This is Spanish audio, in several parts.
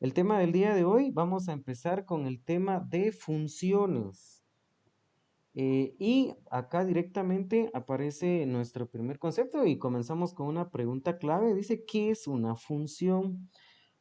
El tema del día de hoy, vamos a empezar con el tema de funciones. Y acá directamente aparece nuestro primer concepto y comenzamos con una pregunta clave. Dice, ¿qué es una función?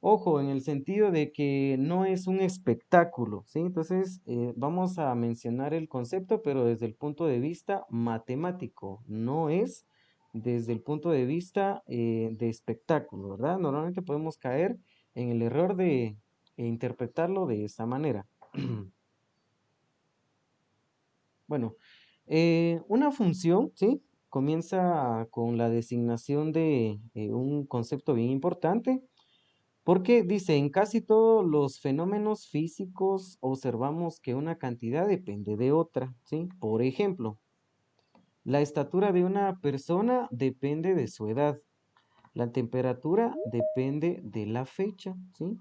Ojo, en el sentido de que no es un espectáculo, ¿sí? Entonces, vamos a mencionar el concepto, pero desde el punto de vista matemático, no es desde el punto de vista de espectáculo, ¿verdad? Normalmente podemos caer en el error de interpretarlo de esta manera. Bueno, una función, ¿sí? Comienza con la designación de un concepto bien importante, porque dice, en casi todos los fenómenos físicos observamos que una cantidad depende de otra, ¿sí? Por ejemplo, la estatura de una persona depende de su edad, la temperatura depende de la fecha, ¿sí?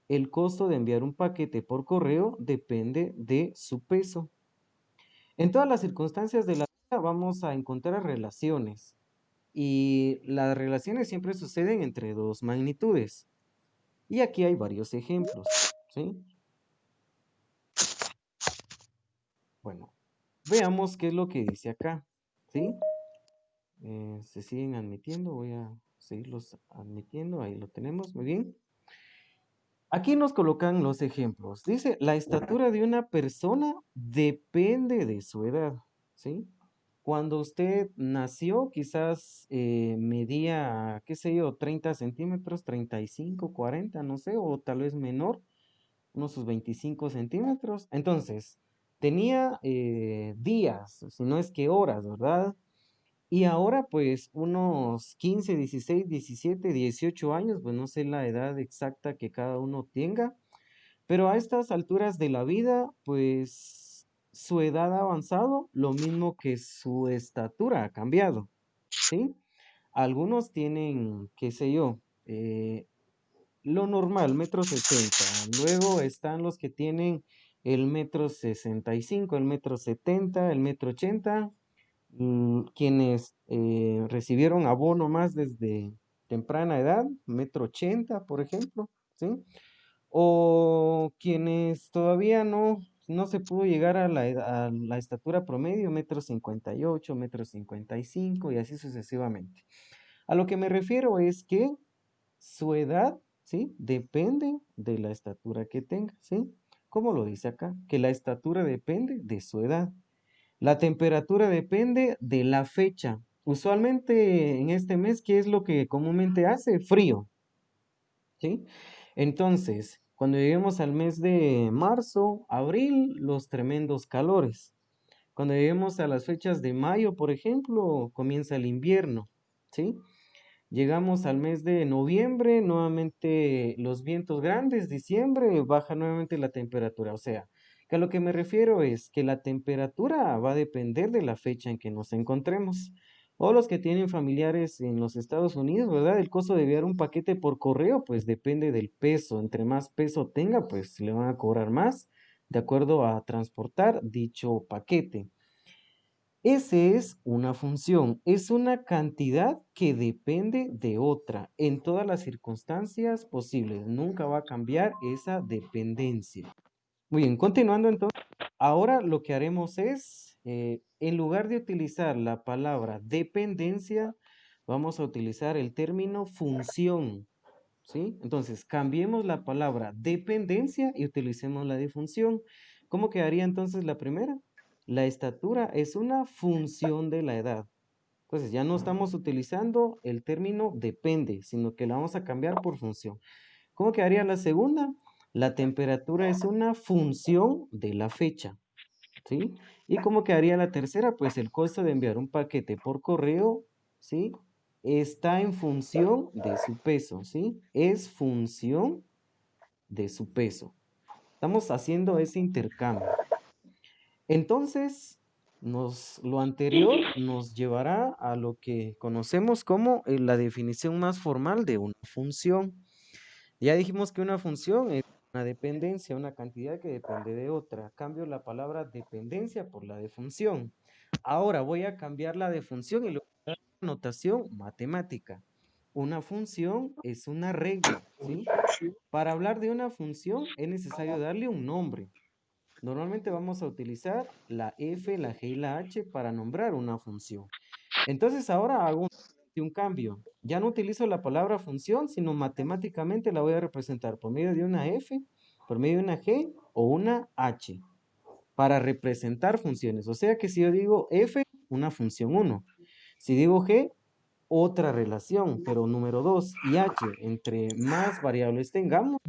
El costo de enviar un paquete por correo depende de su peso. En todas las circunstancias de la vida vamos a encontrar relaciones y las relaciones siempre suceden entre dos magnitudes. Y aquí hay varios ejemplos, ¿sí? Bueno, veamos qué es lo que dice acá, ¿sí? Se siguen admitiendo, voy a seguirlos admitiendo, ahí lo tenemos, muy bien. Aquí nos colocan los ejemplos. Dice, la estatura de una persona depende de su edad, ¿sí? Cuando usted nació, quizás medía, qué sé yo, 30 centímetros, 35, 40, no sé, o tal vez menor, unos sus 25 centímetros. Entonces, tenía días, si no es que horas, ¿verdad? Y ahora, pues, unos 15, 16, 17, 18 años, pues no sé la edad exacta que cada uno tenga, pero a estas alturas de la vida, pues, su edad ha avanzado, lo mismo que su estatura ha cambiado, ¿sí? Algunos tienen, qué sé yo, lo normal, metro sesenta. Luego están los que tienen el metro 65, el metro 70, el metro 80, quienes recibieron abono más desde temprana edad, metro 80, por ejemplo, ¿sí? O quienes todavía no se pudo llegar a a la estatura promedio, metro 58, metro 55 y así sucesivamente. A lo que me refiero es que su edad, ¿sí? Depende de la estatura que tenga, ¿sí? Como lo dice acá, que la estatura depende de su edad. La temperatura depende de la fecha. Usualmente en este mes, ¿qué es lo que comúnmente hace? Frío, ¿sí? Entonces, cuando lleguemos al mes de marzo, abril, los tremendos calores. Cuando lleguemos a las fechas de mayo, por ejemplo, comienza el invierno, ¿sí? Llegamos al mes de noviembre, nuevamente los vientos grandes, diciembre, baja nuevamente la temperatura. O sea, que a lo que me refiero es que la temperatura va a depender de la fecha en que nos encontremos. O los que tienen familiares en los Estados Unidos, ¿verdad? El costo de enviar un paquete por correo, pues depende del peso. Entre más peso tenga, pues le van a cobrar más de acuerdo a transportar dicho paquete. Ese es una función, es una cantidad que depende de otra en todas las circunstancias posibles. Nunca va a cambiar esa dependencia. Muy bien, continuando entonces, ahora lo que haremos es, en lugar de utilizar la palabra dependencia, vamos a utilizar el término función, ¿sí? Entonces, cambiemos la palabra dependencia y utilicemos la de función. ¿Cómo quedaría entonces la primera? La estatura es una función de la edad. Entonces, ya no estamos utilizando el término depende, sino que la vamos a cambiar por función. ¿Cómo quedaría la segunda? La temperatura es una función de la fecha, ¿sí? ¿Y cómo quedaría la tercera? Pues el costo de enviar un paquete por correo, ¿sí? Está en función de su peso, ¿sí? Es función de su peso. Estamos haciendo ese intercambio. Entonces, lo anterior nos llevará a lo que conocemos como la definición más formal de una función. Ya dijimos que una función es una dependencia, una cantidad que depende de otra. Cambio la palabra dependencia por la de función. Ahora voy a cambiar la de función y le voy a dar una notación matemática. Una función es una regla, ¿sí? Para hablar de una función es necesario darle un nombre. Normalmente vamos a utilizar la f, la g y la h para nombrar una función. Entonces ahora hago un cambio. Ya no utilizo la palabra función, sino matemáticamente la voy a representar por medio de una f, por medio de una g o una h para representar funciones. O sea que si yo digo f, una función 1. Si digo g, otra relación, pero número 2 y h, entre más variables tengamos,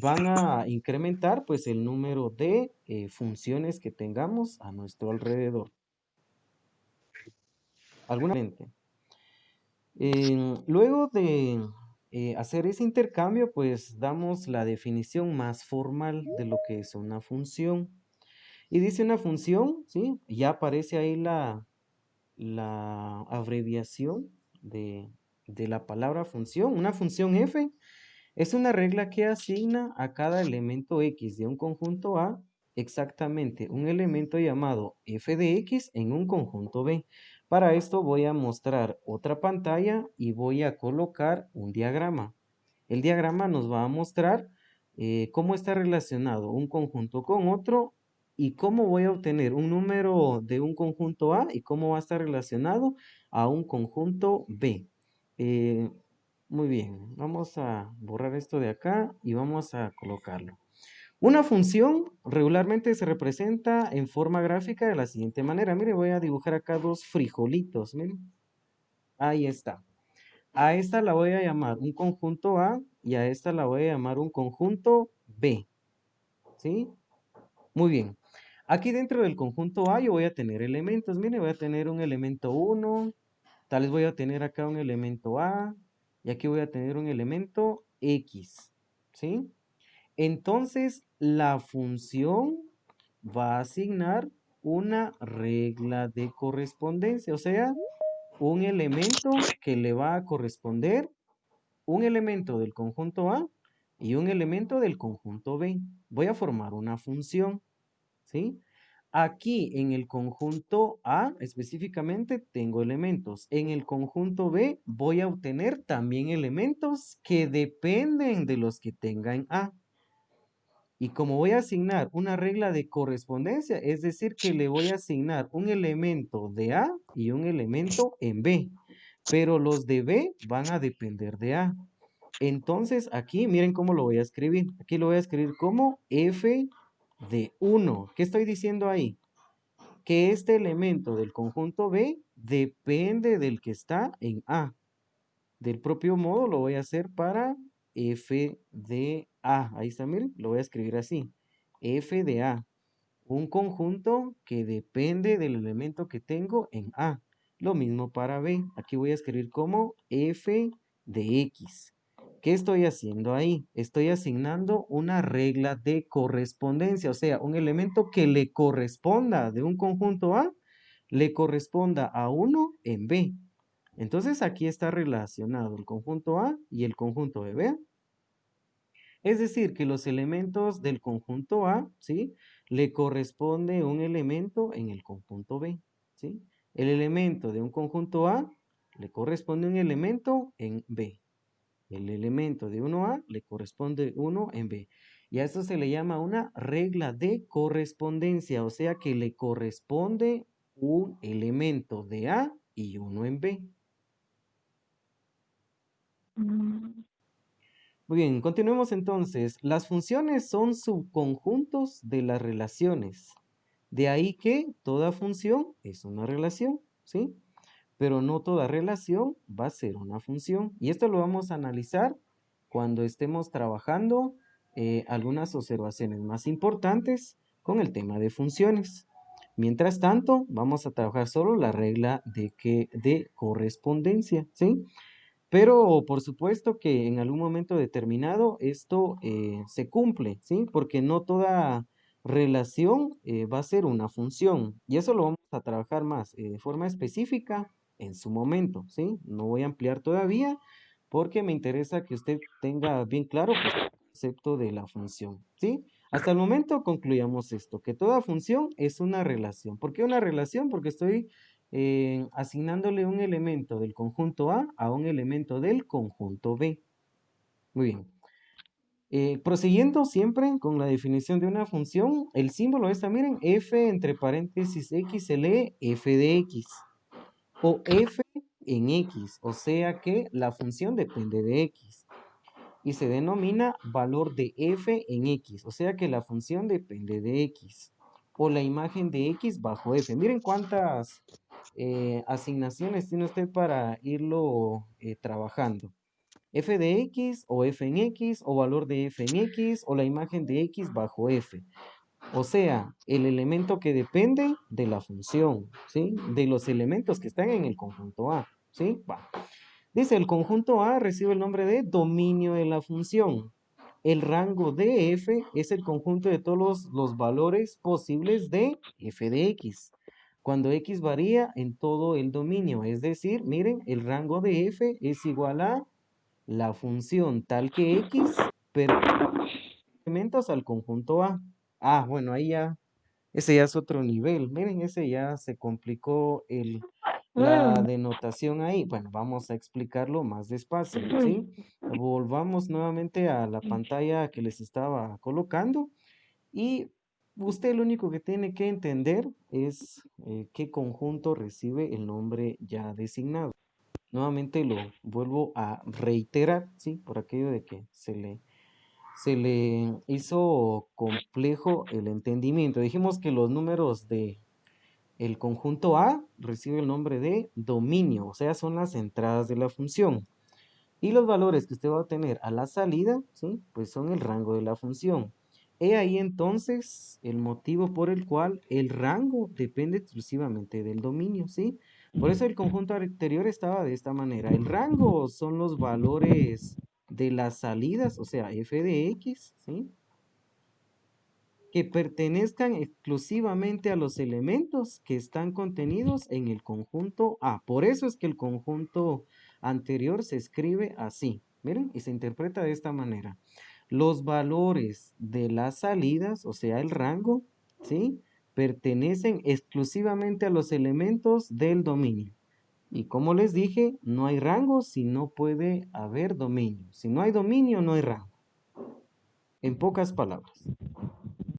van a incrementar pues el número de funciones que tengamos a nuestro alrededor. ¿Alguna mente? Luego de hacer ese intercambio, pues damos la definición más formal de lo que es una función. Y dice una función, ¿sí? Ya aparece ahí la abreviación de la palabra función. Una función f es una regla que asigna a cada elemento X de un conjunto A exactamente un elemento llamado f de X en un conjunto B. Para esto voy a mostrar otra pantalla y voy a colocar un diagrama. El diagrama nos va a mostrar cómo está relacionado un conjunto con otro y cómo voy a obtener un número de un conjunto A y cómo va a estar relacionado a un conjunto B. Eh, muy bien, vamos a borrar esto de acá y vamos a colocarlo. Una función regularmente se representa en forma gráfica de la siguiente manera. Mire, voy a dibujar acá dos frijolitos. Miren. Ahí está. A esta la voy a llamar un conjunto A y a esta la voy a llamar un conjunto B. ¿Sí? Muy bien. Aquí dentro del conjunto A yo voy a tener elementos. Mire, voy a tener un elemento 1. Tal vez voy a tener acá un elemento A. Y aquí voy a tener un elemento X. ¿Sí? Entonces, la función va a asignar una regla de correspondencia, o sea, un elemento que le va a corresponder un elemento del conjunto A y un elemento del conjunto B. Voy a formar una función, ¿sí? Aquí en el conjunto A específicamente tengo elementos. En el conjunto B voy a obtener también elementos que dependen de los que tenga en A. Y como voy a asignar una regla de correspondencia, es decir, que le voy a asignar un elemento de A y un elemento en B. Pero los de B van a depender de A. Entonces aquí miren cómo lo voy a escribir. Aquí lo voy a escribir como f de 1. ¿Qué estoy diciendo ahí? Que este elemento del conjunto B depende del que está en A. Del propio modo lo voy a hacer para f de A. Ahí está, miren, lo voy a escribir así. F de A. Un conjunto que depende del elemento que tengo en A. Lo mismo para B. Aquí voy a escribir como f de X. ¿Qué estoy haciendo ahí? Estoy asignando una regla de correspondencia, o sea, un elemento que le corresponda de un conjunto A, le corresponda a uno en B. Entonces aquí está relacionado el conjunto A y el conjunto B. ¿Vean? Es decir, que los elementos del conjunto A, ¿sí? Le corresponde un elemento en el conjunto B, ¿sí? El elemento de un conjunto A le corresponde un elemento en B. El elemento de 1A le corresponde uno en B. Y a esto se le llama una regla de correspondencia, o sea que le corresponde un elemento de A y uno en B. Muy bien, continuemos entonces. Las funciones son subconjuntos de las relaciones. De ahí que toda función es una relación, ¿sí? Pero no toda relación va a ser una función. Y esto lo vamos a analizar cuando estemos trabajando algunas observaciones más importantes con el tema de funciones. Mientras tanto, vamos a trabajar solo la regla de correspondencia, ¿sí? Pero por supuesto que en algún momento determinado esto se cumple, ¿sí? Porque no toda relación va a ser una función. Y eso lo vamos a trabajar más de forma específica en su momento, ¿sí? No voy a ampliar todavía porque me interesa que usted tenga bien claro pues, el concepto de la función, ¿sí? Hasta el momento concluyamos esto, que toda función es una relación. ¿Por qué una relación? Porque estoy asignándole un elemento del conjunto A un elemento del conjunto B. Muy bien. Prosiguiendo siempre con la definición de una función, el símbolo esta, miren, f entre paréntesis x se lee f de x o f en x, o sea que la función depende de x y se denomina valor de f en x, o sea que la función depende de x o la imagen de x bajo f. Miren cuántas asignaciones tiene usted para irlo trabajando. F de x o f en x o valor de f en x o la imagen de x bajo f. O sea, el elemento que depende de la función, ¿sí? De los elementos que están en el conjunto A, ¿sí? Va. Dice, el conjunto A recibe el nombre de dominio de la función. El rango de f es el conjunto de todos los valores posibles de f de x. Cuando x varía en todo el dominio, es decir, miren, el rango de f es igual a la función tal que x elementos al conjunto A. Ah, bueno, ahí ya, ese ya es otro nivel. Miren, ese ya se complicó la denotación ahí. Bueno, vamos a explicarlo más despacio, ¿sí? Volvamos nuevamente a la pantalla que les estaba colocando y usted lo único que tiene que entender es qué conjunto recibe el nombre ya designado. Nuevamente lo vuelvo a reiterar, ¿sí? Por aquello de que se le hizo complejo el entendimiento. Dijimos que los números de el conjunto A recibe el nombre de dominio, o sea, son las entradas de la función. Y los valores que usted va a obtener a la salida, ¿sí? Pues son el rango de la función. He ahí entonces el motivo por el cual el rango depende exclusivamente del dominio, ¿sí? Por eso el conjunto anterior estaba de esta manera. El rango son los valores de las salidas, o sea, f de x, ¿sí? Que pertenezcan exclusivamente a los elementos que están contenidos en el conjunto A. Por eso es que el conjunto anterior se escribe así. Miren, y se interpreta de esta manera. Los valores de las salidas, o sea, el rango, ¿sí? Pertenecen exclusivamente a los elementos del dominio. Y como les dije, no hay rango si no puede haber dominio. Si no hay dominio, no hay rango. En pocas palabras.